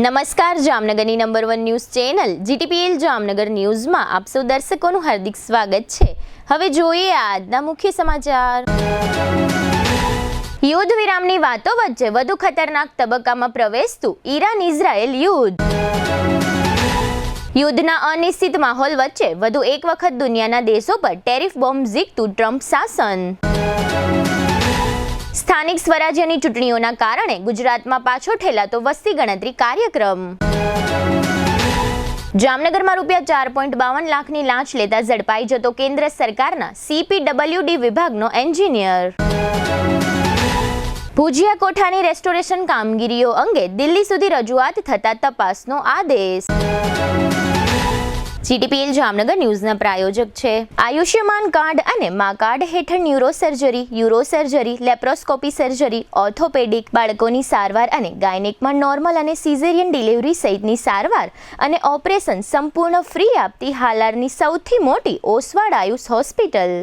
નમસ્કાર, જામનગરની number 1 news channel GTPL Jamnagar ન્યૂઝમાં આપ સૌ દર્શકોનું હાર્દિક સ્વાગત છે। હવે જોઈએ આજના મુખ્ય સમાચાર। યુદ્ધ વિરામની વાતો વચ્ચે વધુ ખતરનાક તબક્કામાં પ્રવેશતું ઈરાન-ઇઝરાયેલ યુદ્ધ। યુદ્ધના અનિશ્ચિત માહોલ વચ્ચે વધુ એક વખત દુનિયાના દેશો પર ટેરિફ બોમ્બ ઝીકતું ટ્રમ્પ શાસન। સ્થાનિક સ્વરાજ્યની ચૂંટણીઓના કારણે ગુજરાતમાં પાછો ઠેલાતો વસ્તી ગણતરી કાર્યક્રમ। જામનગરમાં ₹4.52 લાખની લાંચ લેતા ઝડપાઈ જતો કેન્દ્ર સરકારના CPWD વિભાગનો એન્જિનિયર। ભુજિયા કોઠાની રેસ્ટોરેશન કામગીરીઓ અંગે દિલ્હી સુધી રજૂઆત થતા તપાસનો આદેશ। GTPL જામનગર ન્યૂઝના પ્રાયોજક છે આયુષ્યમાન કાર્ડ અને મા કાર્ડ હેઠળ ન્યુરોસર્જરી, યુરોસર્જરી, લેપ્રોસ્કોપી સર્જરી, ઓર્થોપેડિક, બાળકોની સારવાર અને ગાયનેકમાં નોર્મલ અને સિઝેરિયન ડિલિવરી સહિતની સારવાર અને ઓપરેશન સંપૂર્ણ ફ્રી આપતી હાલારની સૌથી મોટી ઓસવાડ આયુષ હોસ્પિટલ।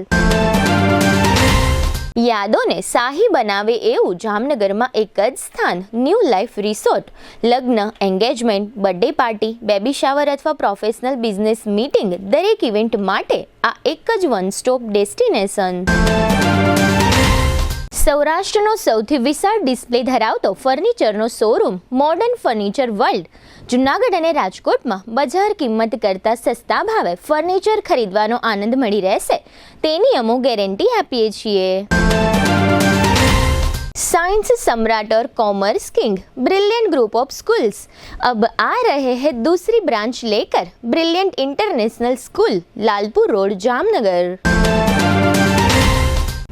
યાદોને શાહી બનાવે એવું જામનગરમાં એક જ સ્થાન ન્યૂ લાઈફ રિસોર્ટ। લગ્ન, engagement, birthday party, baby shower અથવા પ્રોફેશનલ બિઝનેસ મીટિંગ દરેક ઇવેન્ટ માટે આ એક જ વન સ્ટોપ ડેસ્ટિનેશન। સૌરાષ્ટ્રનો સૌથી વિશાળ ડિસ્પ્લે ધરાવતો ફર્નિચરનો showroom modern furniture world Junagadh અને રાજકોટમાં બજાર કિંમત કરતાં સસ્તા ભાવે ફર્નિચર ખરીદવાનો આનંદ મળી રહેશે તેની અમો ગેરંટી આપીએ છીએ। साइंस सम्राट और commerce king brilliant group of schools अब आ रहे हैं दूसरी ब्रांच लेकर। Brilliant international school, Lalpur road, Jamnagar.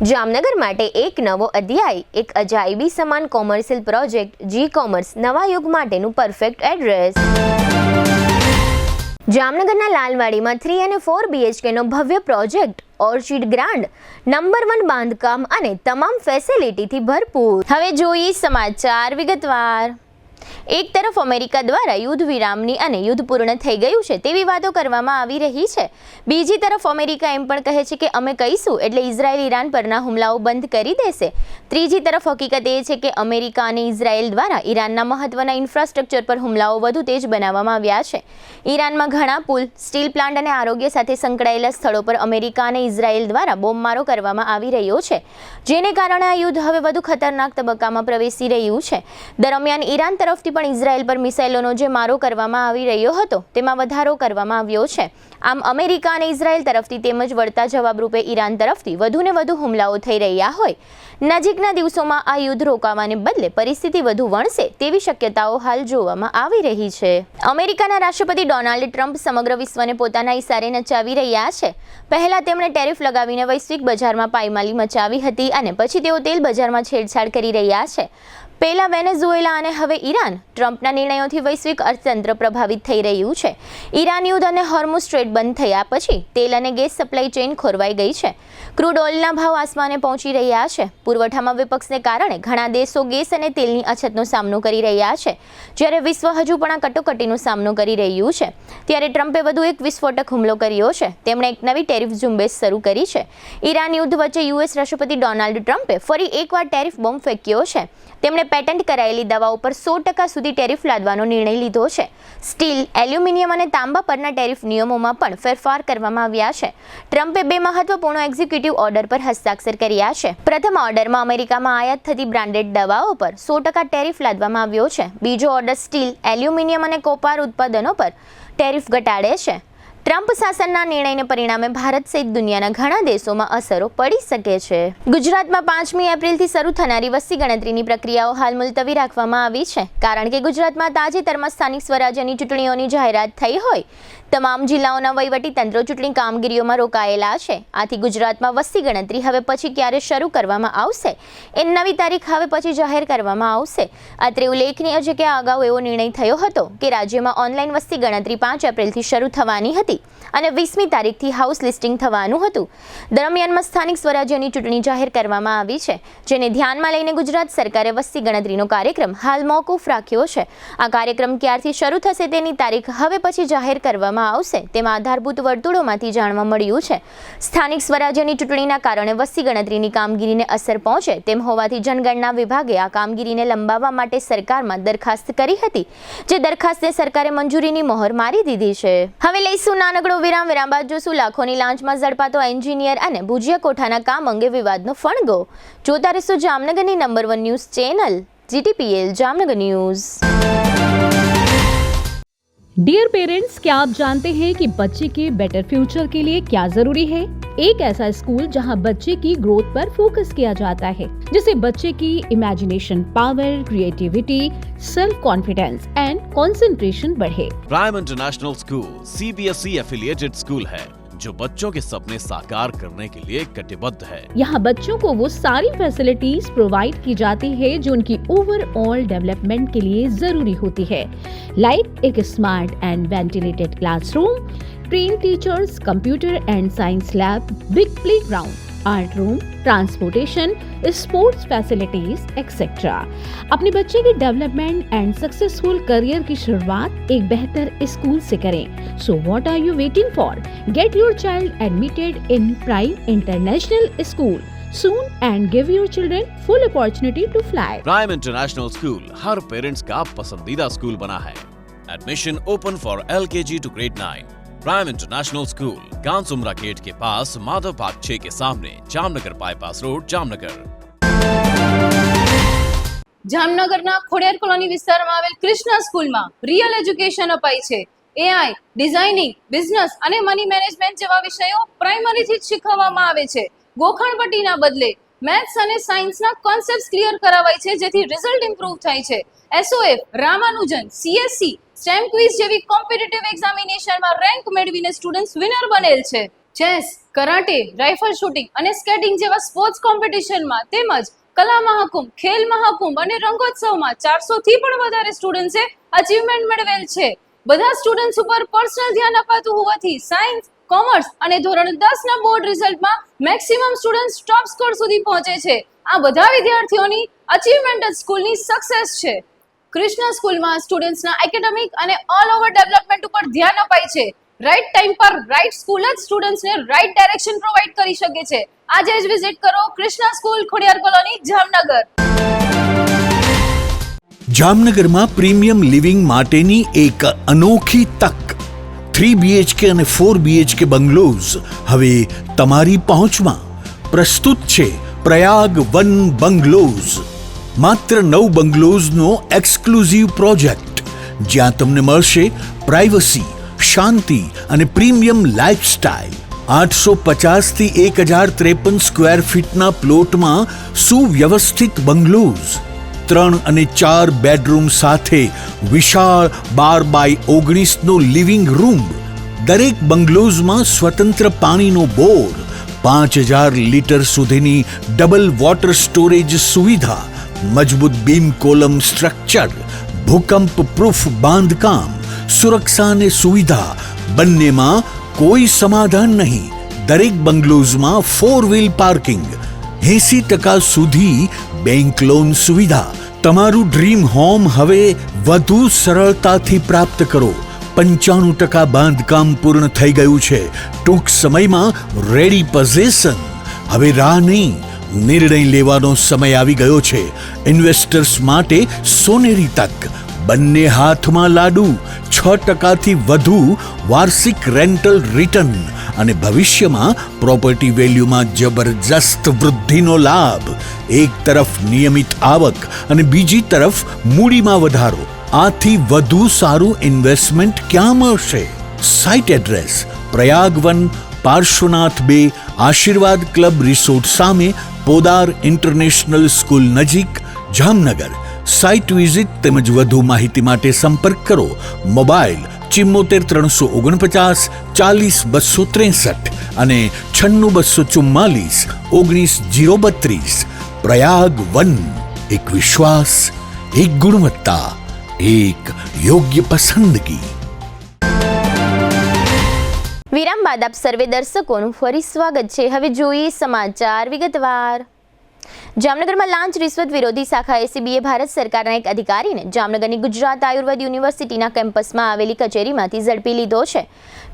Jamnagar માટે એક નવો અધ્યાય, એક અજાયબી સમાન કોમર્શિયલ પ્રોજેક્ટ જી કોમર્સ નવા યુગ માટેનું પરફેક્ટ એડ્રેસ। જામનગરના લાલવાડીમાં 3 અને 4 BHK નો ભવ્ય પ્રોજેક્ટ ઓર્ચિડ ગ્રાન્ડ, નંબર 1 બાંધકામ અને તમામ ફેસિલિટીથી ભરપૂર। હવે જોઈએ સમાચાર વિગતવાર। એક તરફ અમેરિકા દ્વારા યુદ્ધ વિરામની અને યુદ્ધ પૂર્ણ થઈ ગયું છે તેવી વાતો કરવામાં આવી રહી છે, બીજી તરફ અમેરિકા એમ પણ કહે છે કે અમે કહીશું એટલે ઇઝરાયલ ઈરાન પરના હુમલાઓ બંધ કરી દેશે, ત્રીજી તરફ હકીકત એ છે કે અમેરિકા અને ઇઝરાયલ દ્વારા ઈરાનના મહત્વના ઇન્ફ્રાસ્ટ્રક્ચર પર હુમલાઓ વધુ તેજ બનાવવામાં આવ્યા છે। ઈરાનમાં ઘણા પુલ, સ્ટીલ પ્લાન્ટ અને આરોગ્ય સાથે સંકળાયેલા સ્થળો પર અમેરિકા અને ઇઝરાયલ દ્વારા બોમ્બમારો કરવામાં આવી રહ્યો છે, જેને કારણે આ યુદ્ધ હવે વધુ ખતરનાક તબક્કામાં પ્રવેશી રહ્યું છે। દરમિયાન ઈરાન તરફથી પણ ઇઝરાયલ પર મિસાઇલોનો જે મારો કરવામાં આવી રહ્યો હતો તેમાં વધારો કરવામાં આવ્યો છે। આમ અમેરિકા અને ઇઝરાયલ તરફથી તેમજ વળતા જવાબરૂપે ઈરાન તરફથી વધુને વધુ હુમલાઓ થઈ રહ્યા હોય નજીકના દિવસોમાં આ યુદ્ધ રોકાવાને બદલે પરિસ્થિતિ વધુ વણસે તેવી શક્યતાઓ હાલ જોવામાં આવી રહી છે। અમેરિકાના રાષ્ટ્રપતિ ડોનાલ્ડ ટ્રમ્પ સમગ્ર વિશ્વને પોતાના ઇશારે નચાવી રહ્યા છે। પહેલા તેમણે ટેરિફ લગાવીને વૈશ્વિક બજારમાં પાયમાલી મચાવી હતી અને પછી તેઓ તેલ બજારમાં છેડછાડ કરી રહ્યા છે। પહેલા વેનેઝુએલા અને હવે ઈરાન। ટ્રમ્પના નિર્ણયોથી વૈશ્વિક અર્થતંત્ર પ્રભાવિત થઈ રહ્યું છે। ઈરાન યુદ્ધ અને હોર્મુઝ સ્ટ્રેટ બંધ થયા પછી તેલ અને ગેસ સપ્લાય ચેઇન ખોરવાઈ ગઈ છે। ક્રૂડ ઓઇલના ભાવ આસમાને પહોંચી રહ્યા છે। પુરવઠામાં વિપક્ષને કારણે ઘણા દેશો ગેસ અને તેલની અછતનો સામનો કરી રહ્યા છે, જ્યારે વિશ્વ હજુ પણ આ કટોકટીનો સામનો કરી રહ્યું છે। ત્યારે ટ્રમ્પે વધુ એક વિસ્ફોટક હુમલો કર્યો છે। તેમણે એક નવી ટેરિફ ઝુંબેશ શરૂ કરી છે। ઈરાન યુદ્ધ વચ્ચે US રાષ્ટ્રપતિ ડોનાલ્ડ ટ્રમ્પે ફરી એકવાર ટેરિફ બોમ્બ ફેંક્યો છે। તેમણે પેટન્ટ કરાયેલી દવાઓ પર 100% સુધી ટેરિફ લાદવાનો નિર્ણય લીધો છે। સ્ટીલ, એલ્યુમિનિયમ અને તાંબા પરના ટેરિફ નિયમોમાં પણ ફેરફાર કરવામાં આવ્યા છે। ટ્રમ્પે 2 મહત્વપૂર્ણ એક્ઝિક્યુટિવ ઓર્ડર પર હસ્તાક્ષર કર્યા છે। પ્રથમ ઓર્ડરમાં અમેરિકામાં આયાત થતી બ્રાન્ડેડ દવાઓ પર 100% ટેરિફ લાદવામાં આવ્યો છે। બીજો ઓર્ડર સ્ટીલ, એલ્યુમિનિયમ અને કોપાર ઉત્પાદનો પર ટેરિફ ઘટાડે છે। ટ્રમ્પ શાસનના નિર્ણયને પરિણામે ભારત સહિત દુનિયાના ઘણા દેશોમાં અસરો પડી શકે છે। ગુજરાતમાં 5મી એપ્રિલથી શરૂ થનારી વસ્તી ગણતરીની પ્રક્રિયાઓ હાલ મુલતવી રાખવામાં આવી છે, કારણ કે ગુજરાતમાં તાજેતરમાં સ્થાનિક સ્વરાજ્યની ચૂંટણીઓની જાહેરાત થઈ હોય તમામ જિલ્લાઓના વહીવટી તંત્રો ચૂંટણી કામગીરીઓમાં રોકાયેલા છે। આથી ગુજરાતમાં વસ્તી ગણતરી હવે પછી ક્યારે શરૂ કરવામાં આવશે એ નવી તારીખ હવે પછી જાહેર કરવામાં આવશે। અત્રે ઉલ્લેખનીય છે કે અગાઉ એવો નિર્ણય થયો હતો કે રાજ્યમાં ઓનલાઈન વસ્તી ગણતરી 5 એપ્રિલથી શરૂ થવાની હતી, હતી અને 20મી તારીખથી હાઉસ લિસ્ટિંગ થવાનું હતું. દરમિયાનમાં સ્થાનિક સ્વરાજ્યની ચૂંટણી જાહેર કરવામાં આવી છે, જેને ધ્યાનમાં લઈને ગુજરાત સરકારે વસ્તી ગણતરીનો કાર્યક્રમ હાલ મોકૂફ રાખ્યો છે. આ કાર્યક્રમ ક્યારથી શરૂ થશે તેની તારીખ હવે પછી જાહેર કરવામાં આવશે, તેમાં આધારભૂત વર્તુળોમાંથી જાણવા મળ્યું છે. સ્થાનિક સ્વરાજ્યની ચૂંટણીના કારણે વસ્તી ગણતરીની કામગીરીને અસર પહોંચે તેમ હોવાથી જનગણના વિભાગે આ કામગીરીને લંબાવવા માટે સરકારમાં દરખાસ્ત કરી હતી, જે દરખાસ્તને સરકારે મંજૂરીની મહોર મારી દીધી છે. હવે લઈશું નાનકડો વિરામ બાદ જોશું લાખોની લાંચમાં ઝડપાતો એન્જિનિયર અને ભુજિયા કોઠાના કામ અંગે વિવાદનો ફણગો. જોતા રહેશો જામનગરની number 1 news channel GTPL Jamnagar news. Dear parents, क्या आप जानते हैं कि बच्चे के बेटर फ्यूचर के लिए क्या जरूरी है? एक ऐसा स्कूल जहां बच्चे की ग्रोथ पर फोकस किया जाता है, जिससे बच्चे की imagination power, creativity, self confidence and concentration बढ़े. Prime International School CBSE affiliated school है जो बच्चों के सपने साकार करने के लिए कटिबद्ध है. यहाँ बच्चों को वो सारी फैसिलिटीज प्रोवाइड की जाती है जो उनकी ओवरऑल डेवलपमेंट के लिए जरूरी होती है, लाइक एक smart and ventilated classroom, train teachers, computer and science lab, big playground, art room, transportation, sports facilities etcetera. अपने बच्चे के डेवलपमेंट एंड सक्सेसफुल करियर की शुरुआत एक बेहतर स्कूल से करें. So what are you waiting for? Get your child admitted in Prime International School soon and give your children full opportunity to fly. Prime International School हर parents का पसंदीदा school बना है. Admission open for LKG to grade 9. Prime International School Kansumra gate के पास Madhav park 6 के सामने, Jamnagar bypass road, Jamnagar. જામનગરના ખોડિયાર કોલોની વિસ્તારમાં આવેલ કૃષ્ણા સ્કૂલમાં રિયલ એજ્યુકેશન અપાય છે. AI, ડિઝાઇનિંગ, બિઝનેસ અને મની મેનેજમેન્ટ જેવા વિષયો પ્રાઇમરીથી જ શીખવવામાં આવે છે. ગોખણપટ્ટીના બદલે મેથ્સ અને સાયન્સના કોન્સેપ્ટ્સ ક્લિયર કરાવાય છે, જેથી રિઝલ્ટ ઇમ્પ્રૂવ થાય છે. SOF, Ramanujan, CSC, stem quiz જેવી કોમ્પિટિટિવ એક્ઝામિનેશનમાં રેન્ક મેળવીને સ્ટુડન્ટ્સ વિનર બનેલ છે. ચેસ, કરાટે, રાઇફલ શૂટિંગ અને સ્કેટિંગ જેવા સ્પોર્ટ્સ કોમ્પિટિશનમાં તેમજ કલા મહાકુંભ, ખેલ મહાકુંભ અને રંગોત્સવમાં 400 થી પણ વધારે સ્ટુડન્ટ્સે અચીવમેન્ટ મેળવેલ છે. બધા સ્ટુડન્ટ્સ ઉપર પર્સનલ ધ્યાન અપાતું હોવાથી સાયન્સ, કોમર્સ અને ધોરણ 10 ના બોર્ડ રિઝલ્ટમાં મેક્સિમમ સ્ટુડન્ટ્સ ટોપ સ્કોર સુધી પહોંચે છે. આ બધા વિદ્યાર્થીઓની અચીવમેન્ટ જ સ્કૂલની સક્સેસ છે. કૃષ્ણા સ્કૂલમાં સ્ટુડન્ટ્સના એકેડેમિક અને ઓલ ઓવર ડેવલપમેન્ટ ઉપર ધ્યાન અપાય છે. રાઈટ ટાઈમ પર રાઈટ સ્કૂલ જ સ્ટુડન્ટ્સને રાઈટ ડાયરેક્શન પ્રોવાઈડ કરી શકે છે. આજે જ વિઝિટ કરો કૃષ્ણા સ્કૂલ, ખોડિયાર કોલોની, જામનગર. જામનગરમાં પ્રીમિયમ લિવિંગ માટેની એક અનોખી તક. 3 BHK અને 4 BHK બંગલોઝ હવે તમારી પહોંચમાં. પ્રસ્તુત છે પ્રયાગ વન બંગલોઝ. માત્ર 9 બંગલોઝનો એક્સક્લુઝિવ પ્રોજેક્ટ, જ્યાં તમને મળશે પ્રાઇવસી, શાંતિ અને પ્રીમિયમ લાઇફસ્ટાઇલ. 850 થી 1053 સ્ક્વેર ફીટના પ્લોટમાં સુવ્યવસ્થિત બંગલોઝ, 3 અને 4 બેડરૂમ સાથે વિશાળ 12x19 નો લિવિંગ રૂમ. દરેક બંગલોઝમાં સ્વતંત્ર પાણીનો બોર, 5000 લીટર સુધીની ડબલ વોટર સ્ટોરેજ સુવિધા, મજબૂત બીમ કોલમ સ્ટ્રક્ચર, ભૂકંપ પ્રૂફ બાંધકામ, સુરક્ષા અને સુવિધા બંનેમાં કોઈ સમાધાન નહીં. દરેક બંગલોઝમાં 4 વ્હીલ પાર્કિંગ, 80% સુધી બેંક લોન સુવિધા. તમારું ડ્રીમ હોમ હવે વધુ સરળતાથી પ્રાપ્ત કરો. 95% બાંધકામ પૂર્ણ થઈ ગયું છે. ટૂંક સમયમાં રેડી પોઝેશન. હવે રાહ નહીં, નિર્ણય લેવાનો સમય આવી ગયો છે. ઇન્વેસ્ટર્સ માટે સોનેરી તક. બંને હાથમાં લાડુ, 6% થી વધુ વાર્ષિક રેન્ટલ રિટર્ન અને ભવિષ્યમાં પ્રોપર્ટી વેલ્યુમાં જબરજસ્ત વૃદ્ધિનો લાભ. એક તરફ નિયમિત આવક અને બીજી તરફ મૂડીમાં વધારો. આથી વધુ સારું ઇન્વેસ્ટમેન્ટ ક્યાં મળશે? Site address Prayag one, Parshvanath 2, આશીર્વાદ ક્લબ રિસોર્ટ સામે, પોદાર ઇન્ટરનેશનલ સ્કૂલ નજીક, જામનગર. સાઇટ વિઝિટ તેમજ વધુ માહિતી માટે સંપર્ક કરો. મોબાઈલ 74 349 40 263 અને 96 244 19 032. પ્રયાગ વન, એક વિશ્વાસ, એક ગુણવત્તા, એક યોગ્ય પસંદગી. વિરામ બાદ આપ સર્વે દર્શકોનું ફરી સ્વાગત છે. હવે જોઈએ સમાચાર વિગતવાર. જામનગરમાં લાંચ રિશ્વત વિરોધી શાખા એસીબીએ ભારત સરકારના એક અધિકારીને જામનગરની ગુજરાત આયુર્વેદ યુનિવર્સિટીના કેમ્પસમાં આવેલી કચેરીમાંથી ઝડપી લીધો છે.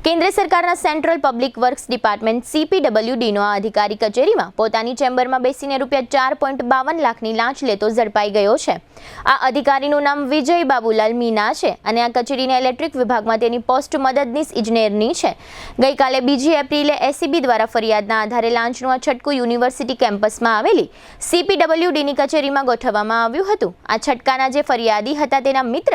કેન્દ્ર સરકારના સેન્ટ્રલ પબ્લિક વર્ક્સ ડિપાર્ટમેન્ટ CPWDનો આ અધિકારી કચેરીમાં પોતાની ચેમ્બરમાં બેસીને ₹4.52 લાખની લાંચ લેતો ઝડપાઈ ગયો છે. આ અધિકારીનું નામ વિજય બાબુલાલ મીના છે અને આ કચેરીના ઇલેક્ટ્રિક વિભાગમાં તેની પોસ્ટ મદદનીશ ઇજનેરની છે. ગઈકાલે 2 એપ્રિલે એસીબી દ્વારા ફરિયાદના આધારે લાંચનું આ છટકું યુનિવર્સિટી કેમ્પસમાં આવેલી CPWDની કચેરીમાં ગોઠવવામાં આવ્યું હતું. આ છટકાના જે ફરિયાદી હતા તેના મિત્ર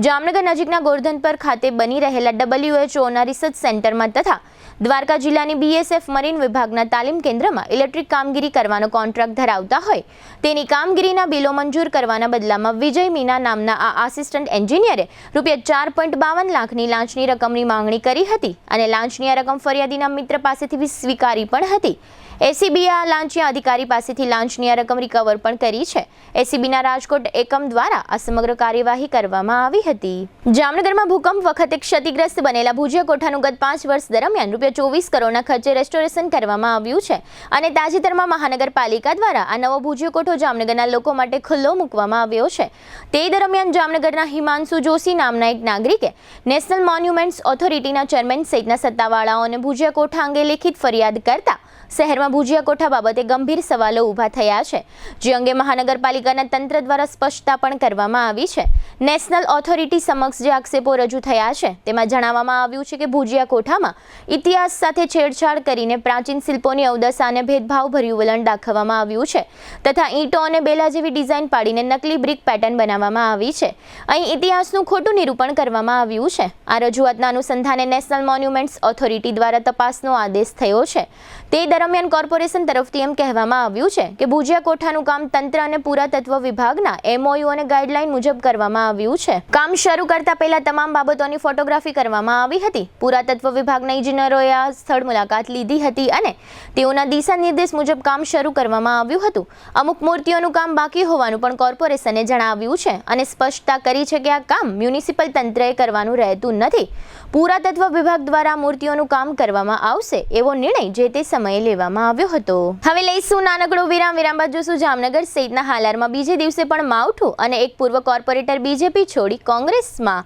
જામનગર નજીકના ગોરધનપર ખાતે બની રહેલા WHOના રિસર્ચ સેન્ટરમાં તથા દ્વારકા જિલ્લાની BSF મરીન વિભાગના તાલીમ કેન્દ્રમાં ઇલેક્ટ્રિક કામગીરી કરવાનો કોન્ટ્રાક્ટ ધરાવતા હોય તેની કામગીરીના બિલો મંજૂર કરવાના બદલામાં વિજય મીના નામના આ આસિસ્ટન્ટ એન્જિનિયરે ₹4.52 લાખની લાંચની રકમની માંગણી કરી હતી અને લાંચની આ રકમ ફરિયાદીના મિત્ર પાસેથી સ્વીકારી પણ હતી. એસીબીએ આ લાંચિયા અધિકારી પાસેથી લાંચની આ રકમ રિકવર પણ કરી છે. એસીબીના રાજકોટ એકમ દ્વારા આ સમગ્ર કાર્યવાહી કરવામાં આવી હતી. જામનગરમાં ભૂકંપ વખતે ક્ષતિગ્રસ્ત બનેલા ભુજિયા કોઠાનું ગત 5 વર્ષ દરમિયાન ₹24 કરોડના ખર્ચે રેસ્ટોરેશન કરવામાં આવ્યું છે અને તાજેતરમાં મહાનગરપાલિકા દ્વારા આ નવો ભુજિયો કોઠો જામનગરના લોકો માટે ખુલ્લો મૂકવામાં આવ્યો છે. તે દરમિયાન જામનગરના હિમાંશુ જોશી નામના એક નાગરિકે નેશનલ મોન્યુમેન્ટ્સ ઓથોરિટીના ચેરમેન સહિતના સત્તાવાળાઓને ભુજિયા કોઠા અંગે લેખિત ફરિયાદ કરતા શહેરમાં ભુજિયા કોઠા બાબતે ગંભીર સવાલો ઊભા થયા છે, જે અંગે મહાનગરપાલિકાના તંત્ર દ્વારા સ્પષ્ટતા પણ કરવામાં આવી છે. નેશનલ ઓથોરિટી સમક્ષ જે આક્ષેપો રજૂ થયા છે તેમાં જણાવવામાં આવ્યું છે કે ભુજિયા કોઠામાં ઇતિહાસ સાથે છેડછાડ કરીને પ્રાચીન શિલ્પોની અવદશાને ભેદભાવભર્યું વલણ દાખવવામાં આવ્યું છે તથા ઈંટો અને બેલા જેવી ડિઝાઇન પાડીને નકલી બ્રિક પેટર્ન બનાવવામાં આવી છે. અહીં ઇતિહાસનું ખોટું નિરૂપણ કરવામાં આવ્યું છે. આ રજૂઆતના અનુસંધાને નેશનલ મોન્યુમેન્ટ્સ ઓથોરિટી દ્વારા તપાસનો આદેશ થયો છે. તે દરમિયાન કોર્પોરેશન તરફથી એમ કહેવામાં આવ્યું છે કે ભુજિયા કોઠાનું કામ તંત્ર અને પુરાતત્વ વિભાગના MOU અને ગાઈડલાઈન મુજબ કરવામાં આવ્યું છે. કામ શરૂ કરતા પહેલા તમામ બાબતોની ફોટોગ્રાફી કરવામાં આવી હતી. પુરાતત્વ વિભાગના ઇજનેરોએ આ સ્થળ મુલાકાત લીધી હતી અને તેઓના દિશા નિર્દેશ મુજબ કામ શરૂ કરવામાં આવ્યું હતું. અમુક મૂર્તિઓનું કામ બાકી હોવાનું પણ કોર્પોરેશને જણાવ્યું છે અને સ્પષ્ટતા કરી છે કે આ કામ મ્યુનિસિપલ તંત્રએ કરવાનું રહેતું નથી. પુરાતત્વ વિભાગ દ્વારા મૂર્તિઓનું કામ કરવામાં આવશે એવો નિર્ણય જે તે સમયે લેવામાં આવ્યો હતો. હવે લઈશું નાનકડો વિરામ. વિરામ બાદ જોશું જામનગર સહિતના હાલારમાં બીજે દિવસે પણ માવઠું અને એક પૂર્વ કોર્પોરેટર બીજેપી છોડી કોંગ્રેસમાં.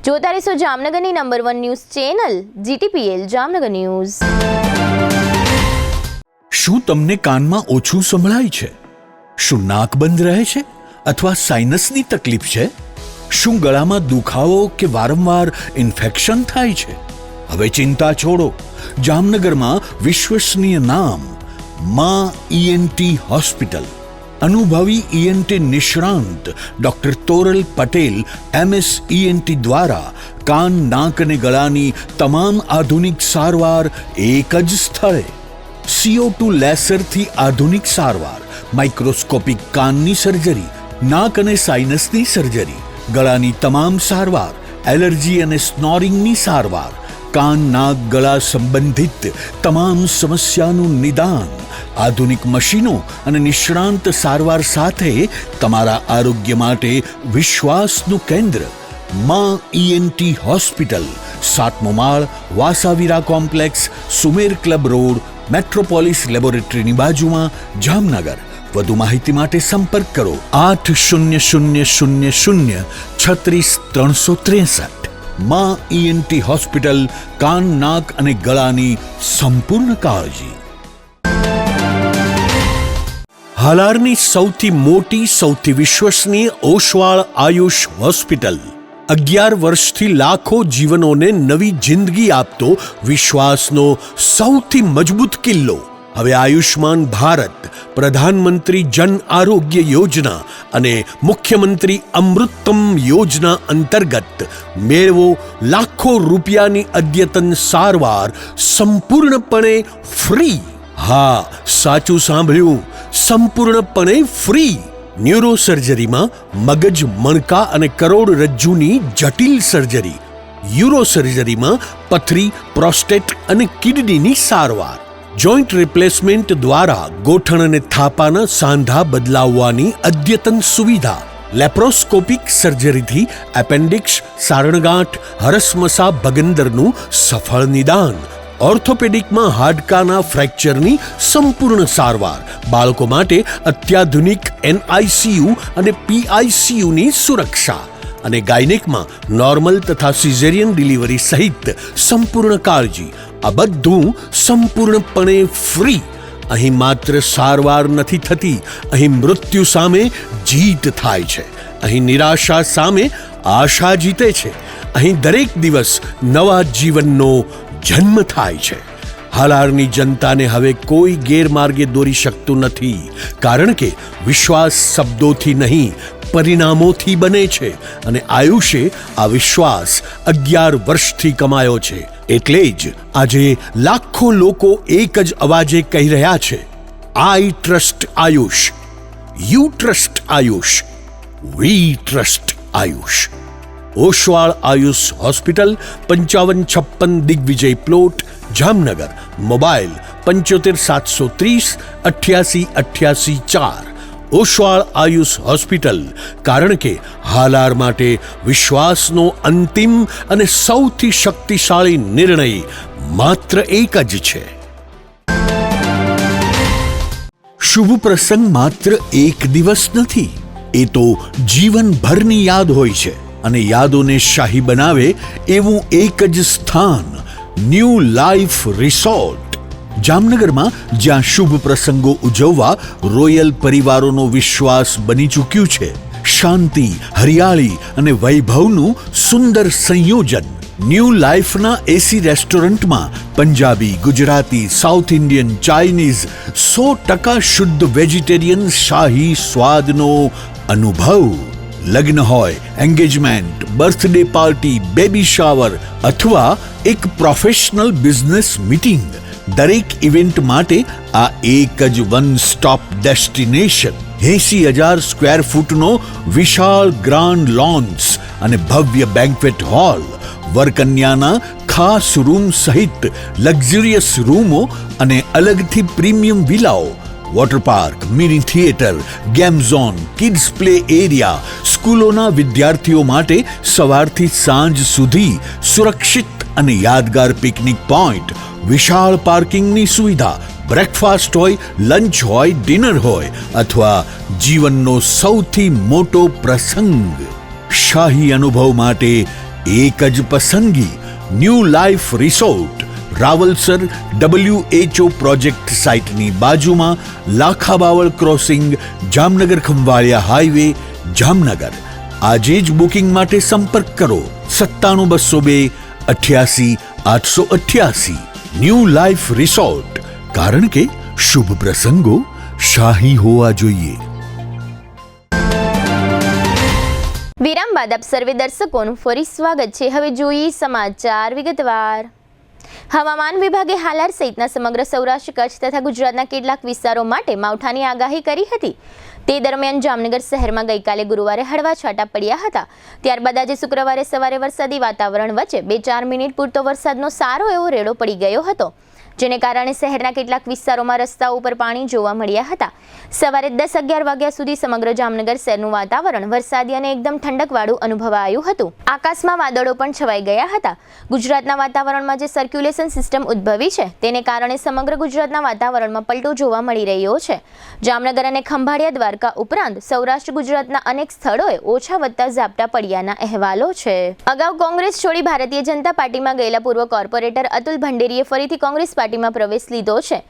જોતા રહેશો જામનગરની number 1 news channel GTPL Jamnagar news. શું તમને કાનમાં ઓછું સંભળાય છે? શું નાક બંધ રહે છે અથવા સાઇનસની તકલીફ છે? શું ગળામાં દુખાવો કે વારંવાર ઇન્ફેક્શન થાય છે? હવે ચિંતા છોડો. જામનગરમાં વિશ્વસનીય નામ માં ENT હોસ્પિટલ. અનુભવી ENT નિષ્ણાંત doctor Toral Patel MS ENT દ્વારા કાન, નાક અને ગળાની તમામ આધુનિક સારવાર એક જ સ્થળે. CO2 લેસરથી આધુનિક સારવાર, માઇક્રોસ્કોપિક કાનની સર્જરી, નાક અને સાઇનસની સર્જરી, ગળાની તમામ સારવાર, એલર્જી અને સ્નોરિંગની સારવાર, કાન, નાક, ગળા સંબંધિત તમામ સમસ્યાનું નિદાન, આધુનિક મશીનો અને નિષ્ણાંત સારવાર સાથે તમારા આરોગ્ય માટે વિશ્વાસનું કેન્દ્ર માં ENT હોસ્પિટલ, 7મો માળ, વાસાવીરા કોમ્પ્લેક્સ, સુમેર ક્લબ રોડ, મેટ્રોપોલિસ લેબોરેટરીની બાજુમાં, જામનગર. વધુ માહિતી માટે સંપર્ક કરો 8000 36363. માં ENT હોસ્પિટલ, કાન, નાક અને ગળાની સંપૂર્ણ કાળજી. હાલારની સૌથી મોટી, સૌથી વિશ્વસનીય ઓશવાળ આયુષ હોસ્પિટલ. 11 વર્ષથી લાખો જીવનોને નવી જિંદગી આપતો વિશ્વાસનો સૌથી મજબૂત કિલ્લો. હવે આયુષ્માન ભારત, પ્રધાનમંત્રી જન આરોગ્ય યોજના અને મુખ્યમંત્રી અમૃતમ યોજના અંતર્ગત મેળવો લાખો રૂપિયાની અદ્યતન સારવાર સંપૂર્ણપણે ફ્રી. હા, સાચું સાંભળ્યું, સંપૂર્ણપણે ફ્રી. ન્યુરો સર્જરીમાં મગજ, મણકા અને કરોડરજ્જુની જટિલ સર્જરી, યુરો સર્જરીમાં પથરી, પ્રોસ્ટેટ અને કિડનીની સારવાર, જોઈન્ટ રિપ્લેસમેન્ટ દ્વારા ગોઠણ અને થાપાના સાંધા બદલાવવાની અદ્યતન સુવિધા, લેપ્રોસ્કોપિક સર્જરીથી એપેન્ડિક્સ, સારણગાંઠ, હરસમસા, ભગંદરનું સફળ નિદાન, ઓર્થોપેડિકમાં હાડકાના ફ્રેક્ચરની સંપૂર્ણ સારવાર, બાળકો માટે અત્યાધુનિક NICU અને PICU ની સુરક્ષા અને ગાયનેકમાં નોર્મલ તથા સિઝેરિયન ડિલિવરી સહિત સંપૂર્ણ કાળજી, આ બધું સંપૂર્ણપણે ફ્રી. અહીં માત્ર સારવાર નથી થતી, અહીં મૃત્યુ સામે જીત થાય છે. અહીં નિરાશા સામે આશા જીતે છે. અહીં દરેક દિવસ નવા જીવનનો જન્મ થાય છે. હાલારની જનતાને હવે કોઈ ગેરમાર્ગે દોરી શકતું નથી, કારણ કે વિશ્વાસ શબ્દોથી નહીં પરિણામોથી બને છે અને આયુષે આ વિશ્વાસ 11 વર્ષથી કમાયો છે. એટલે જ આજે લાખો લોકો એક જ અવાજે કહી રહ્યા છે, I trust Ayush, you trust Ayush, we trust Ayush. Oshwal Ayush hospital, 5556 Digvijay plot, Jamnagar. Mobile 75 730 88 88 4. Oshwal Ayush hospital, કારણ કે હાલાર માટે વિશ્વાસનો અંતિમ અને સૌથી શક્તિશાળી નિર્ણય માત્ર એક જ છે. શુભ પ્રસંગ માત્ર એક દિવસ નથી, એ તો જીવનભરની યાદ હોય છે અને યાદોને શાહી બનાવે એવું એક જ સ્થાન, ન્યૂ લાઈફ રિસોર્ટ જામનગરમાં, જ્યાં શુભ પ્રસંગો ઉજવવા રોયલ પરિવારોનો વિશ્વાસ બની ચૂક્યું છે. શાંતિ, હરિયાળી અને વૈભવનું સુંદર સંયોજન. ન્યૂ લાઈફના એસી રેસ્ટોરન્ટમાં Punjabi, Gujarati, south Indian, Chinese, 100% શુદ્ધ વેજીટેરિયન શાહી સ્વાદનો અનુભવ. લગ્ન હોય, engagement, birthday party, baby shower અથવા એક પ્રોફેશનલ બિઝનેસ મીટિંગ, દરેક ઇવેન્ટ માટે આ એક જ વન સ્ટોપ ડેસ્ટિનેશન. 80,000 સ્ક્વેર ફૂટનો વિશાળ ગ્રાન્ડ લોન્સ અને ભવ્ય બેન્ક્વેટ હોલ, વરકન્યાના ખાસ રૂમ સહિત લક્ઝરિયસ રૂમો અને અલગથી પ્રીમિયમ વિલાઓ, water park, mini theatre, game zone, kids play area, સ્કૂલોના વિદ્યાર્થીઓ માટે સવારથી સાંજ સુધી સુરક્ષિત અને યાદગાર પિકનિક પોઈન્ટ, વિશાળ પાર્કિંગની સુવિધા, બ્રેકફાસ્ટ હોય, લંચ હોય, ડિનર હોય અથવા જીવનનો સૌથી મોટો પ્રસંગ. શાહી અનુભવ માટે એક જ પસંદગી, new life resort, Rawalsar WHO project સાઇટની બાજુમાં, લાખાબાવળ ક્રોસિંગ, જામનગર ખંભાળિયા હાઈવે, જામનગર. આજે જ બુકિંગ માટે સંપર્ક કરો 97 202 88 888. ન્યૂ લાઈફ રિસોર્ટ, કારણ કે શુભ પ્રસંગો શાહી હોવા જોઈએ. વિરામ બાદ આપ સર્વે દર્શકોનું ફરી સ્વાગત છે. હવે જોઈએ સમાચાર વિગતવાર. હવામાન વિભાગે હાલાર સહિતના સમગ્ર સૌરાષ્ટ્ર, કચ્છ તથા ગુજરાતના કેટલાક વિસ્તારો માટે માવઠાની આગાહી કરી હતી. તે દરમિયાન જામનગર શહેરમાં ગઈકાલે ગુરુવારે હળવા છાંટા પડ્યા હતા. ત્યારબાદ આજે શુક્રવારે સવારે વરસાદી વાતાવરણ વચ્ચે 2-4 મિનિટ પૂરતો વરસાદનો સારો એવો રેડો પડી ગયો હતો, જેને કારણે શહેરના કેટલાક વિસ્તારોમાં રસ્તાઓ ઉપર પાણી જોવા મળ્યા હતા. સવારે 10-11 વાગ્યા સુધી સમગ્ર જામનગર શહેરનું વાતાવરણ વરસાદી અને એકદમ ઠંડકવાળું અનુભવાયું હતું. આકાશમાં વાદળો પણ છવાઈ ગયા હતા. ગુજરાતના વાતાવરણમાં જે સર્ક્યુલેશન સિસ્ટમ ઉદ્ભવી છે, તેને કારણે સમગ્ર ગુજરાતના વાતાવરણમાં પલટો જોવા મળી રહ્યો છે. જામનગર અને ખંભાળિયા, દ્વારકા ઉપરાંત સૌરાષ્ટ્ર ગુજરાતના અનેક સ્થળોએ ઓછા વત્તા ઝાપટા પડ્યાના અહેવાલો છે. અગાઉ કોંગ્રેસ છોડી ભારતીય જનતા પાર્ટીમાં ગયેલા પૂર્વ કોર્પોરેટર અતુલ ભંડેરીએ ફરીથી કોંગ્રેસ પાર્ટીમાં પ્રવેશ લીધો છે.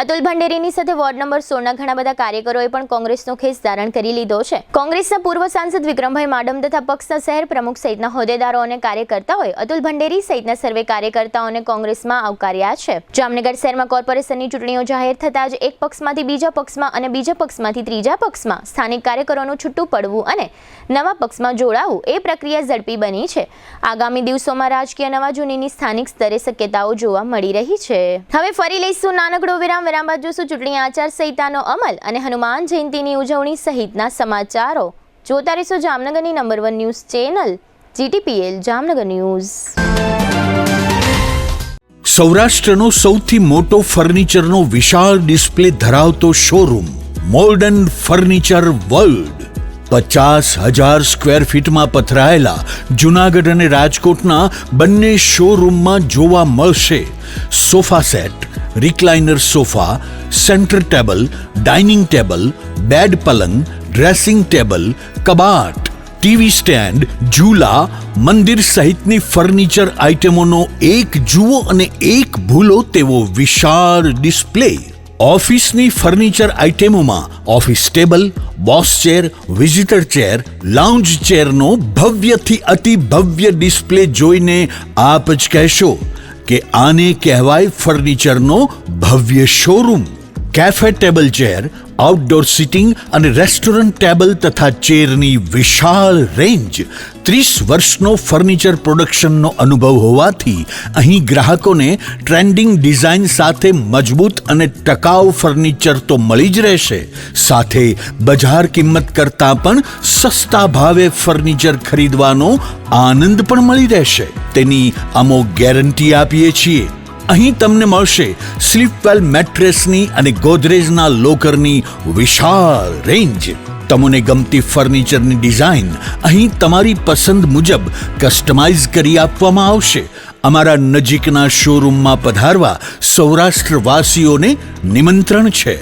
અતુલ ભંડેરીની સાથે વોર્ડ નંબર 16ના ઘણા બધા કાર્યકરોએ પણ કોંગ્રેસનો ખેસ ધારણ કરી લીધો છે. કોંગ્રેસના પૂર્વ સાંસદ વિક્રમભાઈ માડમ તથા પક્ષના શહેર પ્રમુખ સહિતના હોદ્દેદારો અને કાર્યકર્તાઓએ અતુલ ભંડેરી સહિતના સર્વે કાર્યકર્તાઓને કોંગ્રેસમાં આવકાર્યા છે. જામનગર શહેરમાં કોર્પોરેશનની ચૂંટણીઓ જાહેર થતાં જ એક પક્ષમાંથી બીજા પક્ષમાં અને બીજા પક્ષમાંથી ત્રીજા પક્ષમાં સ્થાનિક કાર્યકરોનું છૂટું પડવું અને નવા પક્ષમાં જોડાવું એ પ્રક્રિયા ઝડપી બની છે. આગામી દિવસોમાં રાજકીય નવા જૂનીની સ્થાનિક સ્તરે શક્યતાઓ જોવા મળી રહી છે. હવે ફરી લઈશું નાનકડો વિરામ. વિરામ બાદ જોશું ચૂંટણી આચાર સંહિતાનો અમલ અને હનુમાન જયંતીની ઉજવણી સહિતના સમાચારો. જોતા રહેશો જામનગરની number 1 news channel GTPL Jamnagar news. સૌરાષ્ટ્રનો સૌથી મોટો ફર્નિચરનો વિશાળ ડિસ્પ્લે ધરાવતો showroom modern furniture world. 50,000 square ફીટમાં પથરાયેલા જૂનાગઢ અને રાજકોટના બંને શોરૂમમાં જોવા મળશે sofa set, recliner sofa, centre table, dining table, bed પલંગ, ડ્રેસિંગ ટેબલ, કબાટ, ટીવી સ્ટેન્ડ, ઝૂલા, મંદિર સહિતની ફર્નિચર આઇટમોનો એક જુઓ અને એક ભૂલો તેવો વિશાળ ડિસ્પ્લે. ઓફિસની ફર્નિચર આઇટમોમાં office table, boss chair, visitor chair, lounge ચેરનો ભવ્યથી અતિ ભવ્ય ડિસ્પ્લે જોઈને આપ જ કહેશો કે આને કહેવાય ફર્નિચરનો ભવ્ય showroom. Cafe table chair, outdoor sitting અને રેસ્ટોરન્ટ ટેબલ તથા ચેરની વિશાળ રેન્જ. 30 વર્ષનો ફર્નિચર પ્રોડક્શનનો અનુભવ હોવાથી અહીં ગ્રાહકોને ટ્રેન્ડિંગ ડિઝાઇન સાથે મજબૂત અને ટકાઉ ફર્નિચર તો મળી જ રહેશે, સાથે બજાર કિંમત કરતાં પણ સસ્તા ભાવે ફર્નિચર ખરીદવાનો આનંદ પણ મળી રહેશે. તેની અમો ગેરંટી આપીએ છીએ. અહીં તમને મળશે સ્લીપવેલ મેટ્રેસની અને ગોદરેજના લોકરની વિશાળ રેન્જ. તમને ગમતી ફર્નિચરની ડિઝાઇન અહીં તમારી પસંદ મુજબ કસ્ટમાઇઝ કરી આપવામાં આવશે. અમારા નજીકના શોરૂમમાં પધારવા સૌરાષ્ટ્રવાસીઓને નિમંત્રણ છે.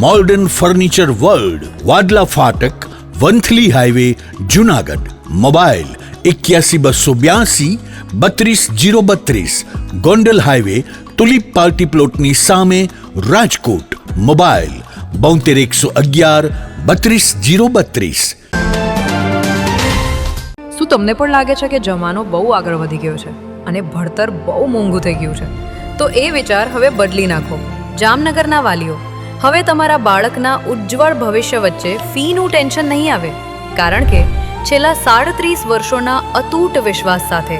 મોર્ડન ફર્નિચર વર્લ્ડ, વાડલા ફાટક, Vanthali highway, Junagadh. Mobile 81 282 32 032, Gondal highway, Tulip party પ્લોટની સામે, રાજકોટ. મોબાઈલ 72 111 32 032. શું તમને પણ લાગે છે કે જમાનો બહુ આગળ વધી ગયો છે અને ભણતર બહુ મોંઘું થઈ ગયું છે? તો એ વિચાર હવે બદલી નાખો. જામનગરના વાલીઓ, હવે તમારા બાળકના ઉજ્જવળ ભવિષ્ય વચ્ચે ફીનું ટેન્શન નહીં આવે, કારણ કે છેલ્લા 37 વર્ષોના અતૂટ વિશ્વાસ સાથે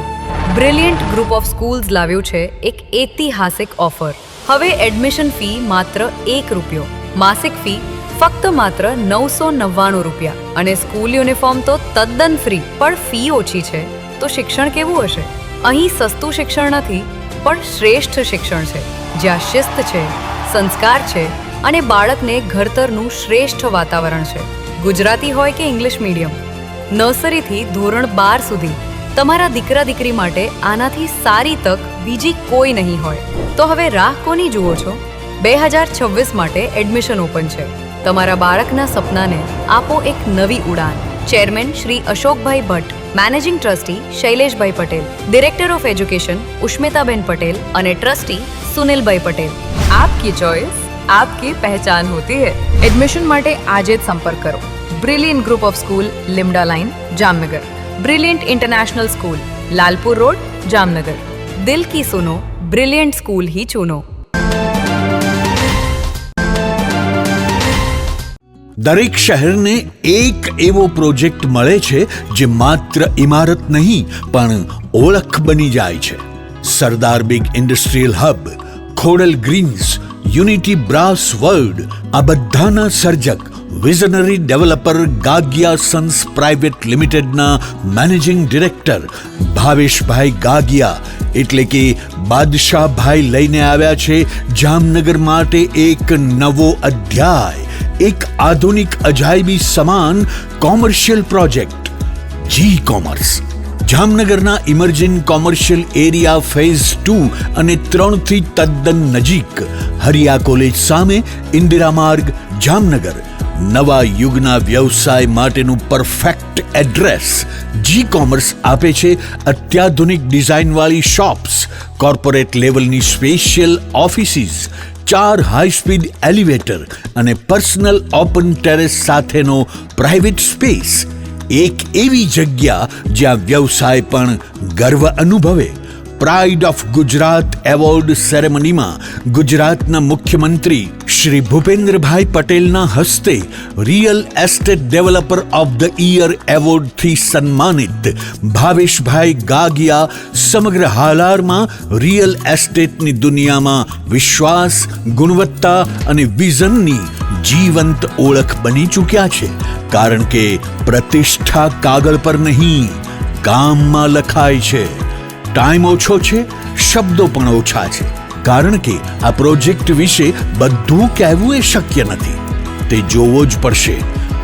બ્રિલિયન્ટ ગ્રુપ ઓફ સ્કૂલ્સ લાવ્યું છે એક ઐતિહાસિક ઓફર. હવે એડમિશન ફી માત્ર ₹1, માસિક ફી ફક્ત માત્ર ₹999 અને સ્કૂલ યુનિફોર્મ તો તદ્દન ફ્રી. પણ ફી ઓછી છે તો શિક્ષણ કેવું હશે? અહીં સસ્તું શિક્ષણ નથી, પણ શ્રેષ્ઠ શિક્ષણ છે, જ્યાં શિસ્ત છે, સંસ્કાર છે અને બાળકને ઘડતરનું શ્રેષ્ઠ વાતાવરણ છે. ગુજરાતી હોય કે ઇંગ્લિશ મીડિયમ, નર્સરીથી ધોરણ 12 સુધી તમારા દીકરા દીકરી માટે આનાથી સારી તક બીજી કોઈ નહીં હોય. તો હવે રાહ કોની જુઓ છો? 2026 માટે એડમિશન ઓપન છે. તમારા બાળકના સપનાને આપો એક નવી ઉડાન. Chairman Shri Ashokbhai Bhatt, managing trustee Shaileshbhai Patel, director of education Ushmitaben Patel અને ટ્રસ્ટી સુનિલભાઈ પટેલ. આપકી ચોઇસ, આપકી પહેચાન હોતી હૈ. એડમિશન માટે આજે જ સંપર્ક કરો. Brilliant Group of School, Limda line, Jamnagar. Brilliant International School, Lalpur road, Jamnagar. દિલ કી સુનો, બ્રિલિયન્ટ સ્કૂલ ही चुनो. દરેક શહેરને એક એવો પ્રોજેક્ટ મળે છે જે માત્ર ઇમારત નહીં પણ ઓળખ બની જાય છે. Sardar big industrial hub, Khodal greens, unity brass world, આ બધાના સર્જક visionary developer Gagiya sons private લિમિટેડના મેનેજિંગ ડિરેક્ટર ભાવેશભાઈ ગાગિયા એટલે કે બાદશાહભાઈ લઈને આવ્યા છે જામનગર માટે એક નવો અધ્યાય, એક આધુનિક અજાયબી સમાન કોમર્શિયલ પ્રોજેક્ટ જી કોમર્સ. જામનગરના ઇમર્જિંગ કોમર્શિયલ એરિયા ફેઝ 2 અને 3 થી તદ્દન નજીક, હરિયા કોલેજ સામે, ઇન્દિરા માર્ગ, જામનગર. નવા યુગના વ્યવસાય માટેનું પરફેક્ટ એડ્રેસ. જી કોમર્સ આપે છે અત્યાધુનિક ડિઝાઇનવાળી શોપ્સ, કોર્પોરેટ લેવલની special offices, 4 high speed elevator અને પર્સનલ ઓપન ટેરેસ સાથેનો પ્રાઇવેટ સ્પેસ. એક એવી જગ્યા જ્યાં વ્યવસાય પણ ગર્વ અનુભવે. પ્રાઇડ ઓફ ગુજરાત એવોર્ડ સેરેમનીમાં ગુજરાતના મુખ્યમંત્રી શ્રી ભૂપેન્દ્રભાઈ પટેલના હસ્તે real estate developer of the year એવોર્ડથી સન્માનિત ભાવેશભાઈ ગાગિયા સમગ્ર હાલારમાં રિયલ એસ્ટેટની દુનિયામાં વિશ્વાસ, ગુણવત્તા અને વિઝનની જીવંત ઓળખ બની ચૂક્યા છે. કારણ કે પ્રતિષ્ઠા કાગળ પર નહીં, કામમાં લખાય છે. ટાઈમ ઓછો છે, શબ્દો પણ ઓછા છે, કારણ કે આ પ્રોજેક્ટ વિશે બધું કહેવું એ શક્ય નથી. તે જોવો જ પડશે,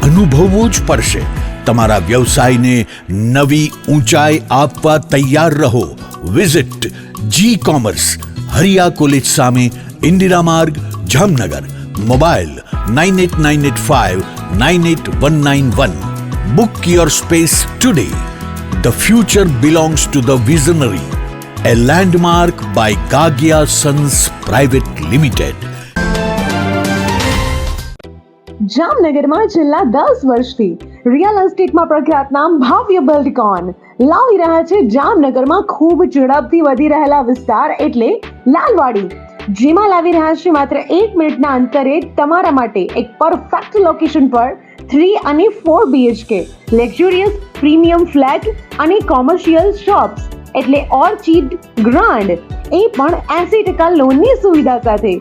અનુભવવો જ પડશે. તમારા વ્યવસાયને નવી ઊંચાઈ આપવા તૈયાર રહો. વિઝિટ જી કોમર્સ, હરિયા કોલેજ સામે, ઇન્દિરા માર્ગ, Jamnagar. Mobile 9898598191. Book your space today. The future belongs to the visionary. A landmark by Gagia Sons Private Limited. જામનગરમાં છેલ્લા 10 વર્ષથી રિયલ એસ્ટેટમાં પ્રખ્યાત નામ ભવ્ય બિલ્ડકોન લાવી રહ્યા છે જામનગરમાં ખૂબ ઝડપથી વધી રહેલા વિસ્તાર એટલે લાલવાડી, જેમાં લાવી રહ્યા છે માત્ર 1 મિનિટના અંતરે તમારા માટે એક પરફેક્ટ લોકેશન પર 3 અને 4 BHK લક્ઝુરિયસ પ્રીમિયમ ફ્લેટ અને કોમર્શિયલ શોપ્સ એટલે ઓર્ચિડ ગ્રાન્ડ, એ પણ 80% લોનની સુવિધા સાથે.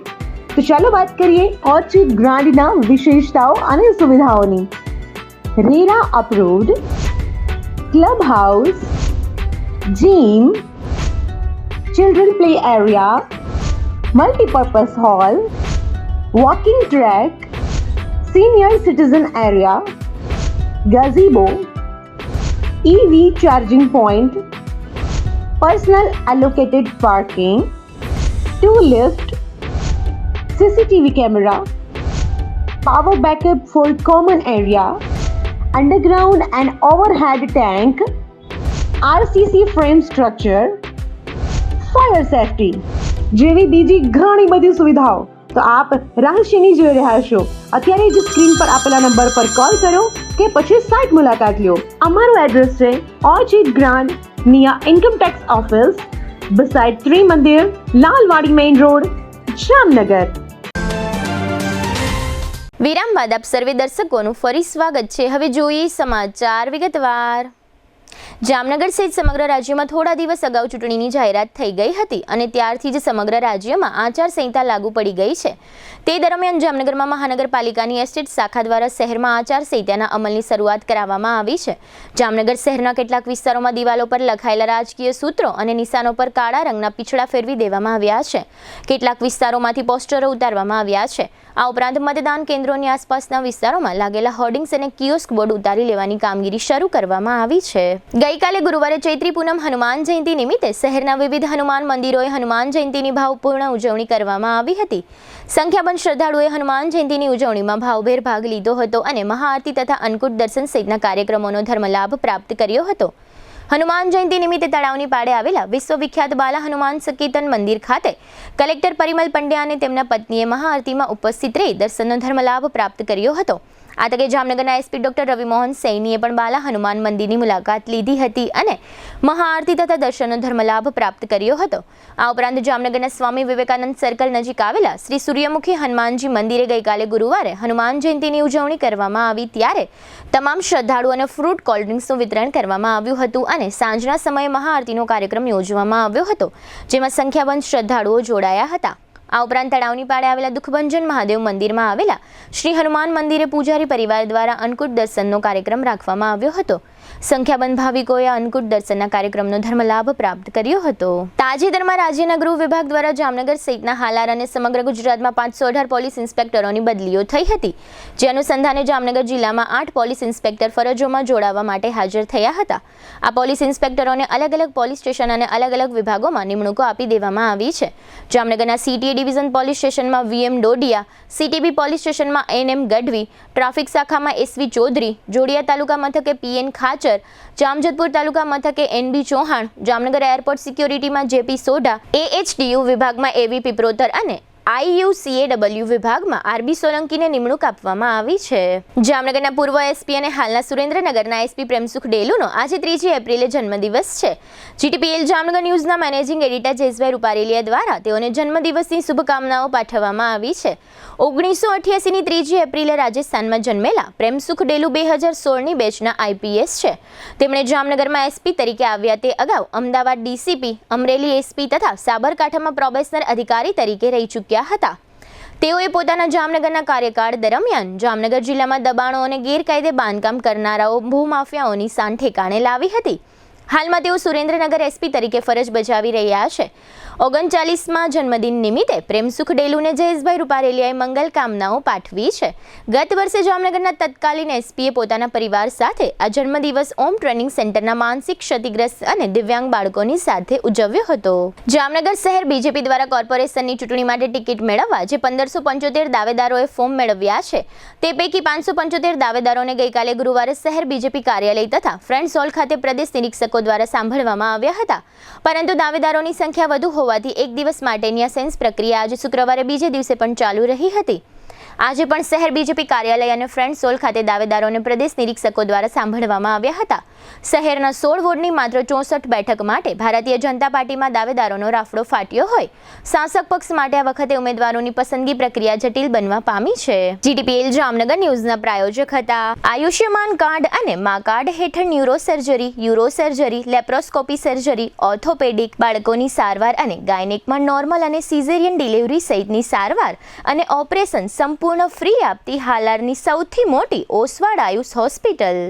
તો ચાલો વાત કરીએ ઓર્ચિડ ગ્રાન્ડના વિશેષતાઓ અને સુવિધાઓની. RERA approved, club house, gym, children play area, multipurpose hall, walking track, senior citizen area, gazebo, EV charging point, personal allocated parking, 2 lift, CCTV camera, power backup for common area, underground and overhead tank, RCC frame structure, fire safety જેવી બીજી ઘણી બધી સુવિધાઓ તો આપ રાશિની જોઈ રહ્યા છો. અત્યારે જ સ્ક્રીન પર આપેલા નંબર પર કોલ કરો કે પછી સાઇટ મુલાકાત લો. અમારું એડ્રેસ છે Orchid Grand near income tax office, beside Trimandir, Lalwadi main road, Jamnagar. વિરામ બાદ આપ સર્વે દર્શકોનું ફરી સ્વાગત છે. હવે જોઈએ સમાચાર વિગતવાર. જામનગર સહિત સમગ્ર રાજ્યમાં થોડા દિવસ અગાઉ ચૂંટણીની જાહેરાત થઈ ગઈ હતી અને ત્યારથી જ સમગ્ર રાજ્યમાં આચારસંહિતા લાગુ પડી ગઈ છે. તે દરમિયાન જામનગરમાં મહાનગરપાલિકાની એસ્ટેટ શાખા દ્વારા શહેરમાં આચારસંહિતાના અમલની શરૂઆત કરાવવામાં આવી છે. જામનગર શહેરના કેટલાક વિસ્તારોમાં દિવાલો પર લખાયેલા રાજકીય સૂત્રો અને નિશાનો પર કાળા રંગના પીછડા ફેરવી દેવામાં આવ્યા છે. કેટલાક વિસ્તારોમાંથી પોસ્ટરો ઉતારવામાં આવ્યા છે. આ ઉપરાંત મતદાન કેન્દ્રોની આસપાસના વિસ્તારોમાં લાગેલા હોર્ડિંગ્સ અને કિયોસ્ક બોર્ડ ઉતારી લેવાની કામગીરી શરૂ કરવામાં આવી છે. ગઈકાલે ગુરુવારે ચૈત્રી પૂનમ હનુમાન જયંતિ નિમિત્તે શહેરના વિવિધ હનુમાન મંદિરોએ હનુમાન જયંતિની ભાવપૂર્ણ ઉજવણી કરવામાં આવી હતી. સંખ્યાબંધ શ્રદ્ધાળુઓએ હનુમાન જયંતિની ઉજવણીમાં ભાવભેર ભાગ લીધો હતો અને મહાઆરતી તથા અન્નકૂટ દર્શન સહિતના કાર્યક્રમોનો ધર્મલાભ પ્રાપ્ત કર્યો હતો. હનુમાન જયંતિ નિમિત્તે તળાવની પાળે આવેલા વિશ્વવિખ્યાત બાલા હનુમાન સંકીર્તન મંદિર ખાતે કલેક્ટર પરિમલ પંડ્યા અને તેમના પત્નીએ મહાઆરતીમાં ઉપસ્થિત રહી દર્શનનો ધર્મલાભ પ્રાપ્ત કર્યો હતો. આ તકે જામનગરના એસપી ડોક્ટર રવિમોહન સૈનીએ પણ બાલા હનુમાન મંદિરની મુલાકાત લીધી હતી અને મહાઆરતી તથા દર્શનનો ધર્મલાભ પ્રાપ્ત કર્યો હતો. આ ઉપરાંત જામનગરના સ્વામી વિવેકાનંદ સર્કલ નજીક આવેલા શ્રી સૂર્યમુખી હનુમાનજી મંદિરે ગઈકાલે ગુરુવારે હનુમાન જયંતિની ઉજવણી કરવામાં આવી ત્યારે તમામ શ્રદ્ધાળુઓને ફ્રૂટ કોલ્ડ ડ્રિંક્સનું વિતરણ કરવામાં આવ્યું હતું અને સાંજના સમયે મહાઆરતીનો કાર્યક્રમ યોજવામાં આવ્યો હતો, જેમાં સંખ્યાબંધ શ્રદ્ધાળુઓ જોડાયા હતા. આ ઉપરાંત તળાવની પાળે આવેલા દુઃખભંજન મહાદેવ મંદિરમાં આવેલા શ્રી હનુમાન મંદિરે પૂજારી પરિવાર દ્વારા અન્નકૂટ દર્શનનો કાર્યક્રમ રાખવામાં આવ્યો હતો. સંખ્યાબંધ ભાવિકોએ અન્નકૂટ દર્શનના કાર્યક્રમનો ધર્મલાભ પ્રાપ્ત કર્યો હતો. તાજેતરમાં રાજ્યના ગૃહ વિભાગ દ્વારા જામનગર સહિતના હાલાર અને સમગ્ર ગુજરાતમાં 518 પોલીસ ઇન્સ્પેક્ટરોની બદલીઓ થઈ હતી. જે અનુસંધાને જામનગર જિલ્લામાં 8 પોલીસ ઇન્સ્પેક્ટર ફરજોમાં જોડાવા માટે હાજર થયા હતા. આ પોલીસ ઇન્સ્પેક્ટરોને અલગ અલગ પોલીસ સ્ટેશન અને અલગ અલગ વિભાગોમાં નિમણૂકો આપી દેવામાં આવી છે. જામનગરના CTA ડિવિઝન પોલીસ સ્ટેશનમાં VM ડોડિયા, CTB પોલીસ સ્ટેશનમાં NM ગઢવી, ટ્રાફિક શાખામાં SV ચૌધરી, જોડિયા તાલુકા મથકે PN ખાચર, જામજોધપુર તાલુકા મથકે NB ચૌહાણ, જામનગર એરપોર્ટ સિક્યોરિટીમાં JP સોઢા, AHTU વિભાગમાં AV પીપરોતર અને IUCAW વિભાગમાં RB સોલંકીને નિમણૂક આપવામાં આવી છે. જામનગરના પૂર્વ SP અને હાલના સુરેન્દ્રનગરના SP પ્રેમસુખ ડેલુનો આજે 3 એપ્રિલે જન્મદિવસ છે. GTPL જામનગર ન્યૂઝના મેનેજિંગ એડિટર જયેશભાઈ રૂપારેલિયા દ્વારા તેઓને જન્મદિવસની શુભકામનાઓ પાઠવવામાં આવી છે. 1988ની 3 એપ્રિલે રાજસ્થાનમાં જન્મેલા પ્રેમસુખ ડેલુ 2016ની બેચના IPS છે. તેમણે જામનગરમાં SP તરીકે આવ્યા તે અગાઉ અમદાવાદ DCP, અમરેલી SP તથા સાબરકાંઠામાં પ્રોબેશનર અધિકારી તરીકે રહી ચૂક્યા હતા. તેઓએ પોતાના જામનગરના કાર્યકાળ દરમિયાન જામનગર જિલ્લામાં દબાણો અને ગેરકાયદે બાંધકામ કરનારાઓ ભૂમાફિયાઓની સાન ઠેકાણે લાવી હતી. હાલમાં તેઓ સુરેન્દ્રનગર એસપી તરીકે ફરજ બજાવી રહ્યા છે. 39માં જન્મદિન નિમિત્તે પ્રેમસુખ ડેલુને જયેશભાઈ રૂપારેલિયાએ મંગલ કામનાઓ પાઠવી છે. ગત વર્ષે જામનગરના તત્કાલીન એસપીએ પોતાના પરિવાર સાથે આ જન્મદિવસ ઓમ ટ્રેનિંગ સેન્ટરના માનસિક ક્ષતિગ્રસ્ત અને દિવ્યાંગ બાળકોની સાથે ઉજવ્યો હતો. જામનગર શહેર બીજેપી દ્વારા કોર્પોરેશનની ચૂંટણી માટે ટિકિટ મેળવવા જે 1575 દાવેદારોએ ફોર્મ મેળવ્યા છે તે પૈકી 575 દાવેદારોને ગઈકાલે ગુરુવારે શહેર બીજેપી કાર્યાલય તથા ફ્રેન્ડ્સ હોલ ખાતે પ્રદેશ નિરીક્ષકો દ્વારા સાંભળવામાં આવ્યા હતા. પરંતુ દાવેદારોની સંખ્યા વધુ હોવાથી એક દિવસ માટેની આ સેન્સ પ્રક્રિયા આજે શુક્રવારે બીજે દિવસે પણ ચાલુ રહી હતી. આજે પણ શહેર બીજેપી કાર્યાલય અને ફ્રેન્ડ્સ હોલ ખાતે દાવેદારોને પ્રદેશ નિરીક્ષકો દ્વારા સાંભળવામાં આવ્યા હતા. શહેરના 16 વોર્ડની માત્ર 64 બેઠક માટે ભારતીય જનતા પાર્ટીમાં દાવેદારોનો રાફડો ફાટ્યો હોય શાસક પક્ષ માટે આ વખતે ઉમેદવારોની પસંદગી પ્રક્રિયા જટિલ બનવા પામી છે. GTPL જામનગર ન્યૂઝના પ્રાયોજક હતા આયુષ્યમાન કાર્ડ અને મા કાર્ડ હેઠળ ન્યુરોસર્જરી, યુરોસર્જરી, લેપ્રોસ્કોપી સર્જરી, ઓર્થોપેડિક, બાળકોની સારવાર અને ગાયનેકમાં નોર્મલ અને સિઝેરિયન ડિલિવરી સહિતની સારવાર અને ઓપરેશન સંપૂર્ણ ફ્રી આપતી હાલારની સૌથી મોટી ઓસવાડ આયુષ હોસ્પિટલ.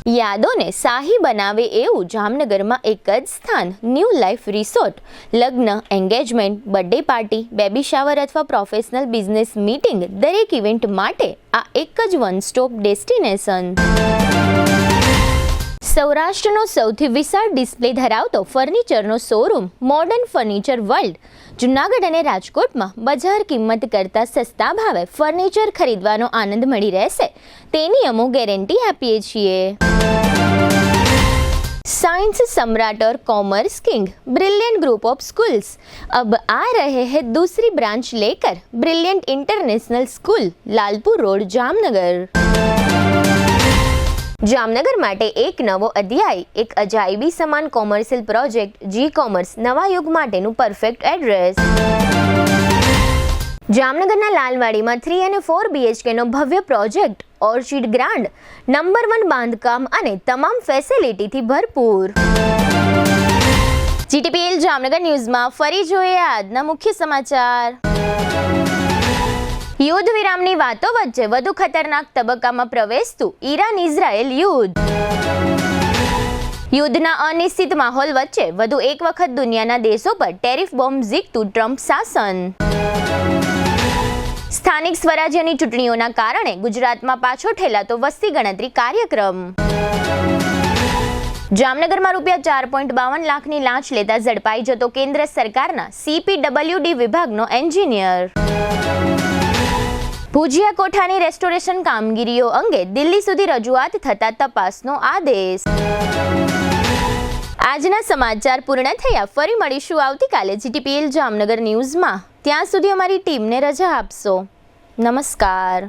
યાદોને શાહી બનાવે એવું જામનગરમાં એક જ સ્થાન ન્યૂ લાઈફ રિસોર્ટ. લગ્ન, engagement, birthday party, baby shower અથવા પ્રોફેશનલ બિઝનેસ મીટિંગ દરેક ઇવેન્ટ માટે આ એક જ વન સ્ટોપ ડેસ્ટિનેશન. સૌરાષ્ટ્રનો સૌથી વિશાળ ડિસ્પ્લે ધરાવતો ફર્નિચરનો showroom modern furniture world Junagadh અને રાજકોટમાં બજાર કિંમત કરતાં સસ્તા ભાવે ફર્નિચર ખરીદવાનો આનંદ મળી રહેશે તેની અમો ગેરંટી આપીએ છીએ. साइंस सम्राट और commerce king brilliant group of schools अब आ रहे हैं दूसरी ब्रांच लेकर. Brilliant international school, Lalpur road, Jamnagar. Jamnagar માટે એક નવો અધ્યાય, એક અજાયબી સમાન કોમર્શિયલ પ્રોજેક્ટ જી કોમર્સ નવા યુગ માટેનું પરફેક્ટ એડ્રેસ. જામનગરના લાલવાડીમાં 3 અને 4 BHK નો ભવ્ય પ્રોજેક્ટ ઓર્ચિડ ગ્રાન્ડ નંબર 1 બાંધકામ અને તમામ ફેસિલિટીથી ભરપૂર. GTPL જામનગર ન્યૂઝમાં ફરી જોઈએ આજના મુખ્ય સમાચાર. યુદ્ધ વિરામની વાતો વચ્ચે વધુ ખતરનાક તબક્કામાં પ્રવેશતું ઈરાન-ઇઝરાયેલ યુદ્ધ. યુદ્ધના અનિશ્ચિત માહોલ વચ્ચે વધુ એક વખત દુનિયાના દેશો પર ટેરિફ બોમ્બ ઝીકતું ટ્રમ્પ શાસન. સ્થાનિક સ્વરાજ્યની ચૂંટણીઓના કારણે ગુજરાતમાં પાછો ઠેલાતો વસ્તી ગણતરી કાર્યક્રમ. જામનગરમાં ₹4.52 લાખની લાંચ લેતા ઝડપાઈ જતો કેન્દ્ર સરકારના CPWD વિભાગનો એન્જિનિયર. ભુજિયા કોઠાની રેસ્ટોરેશન કામગીરીઓ અંગે દિલ્હી સુધી રજૂઆત થતા તપાસનો આદેશ. આજના સમાચાર પૂર્ણ થયા. ફરી મળીશું આવતીકાલે GTPL જામનગર ન્યૂઝમાં. ત્યાં સુધી અમારી ટીમને રજા આપશો. નમસ્કાર.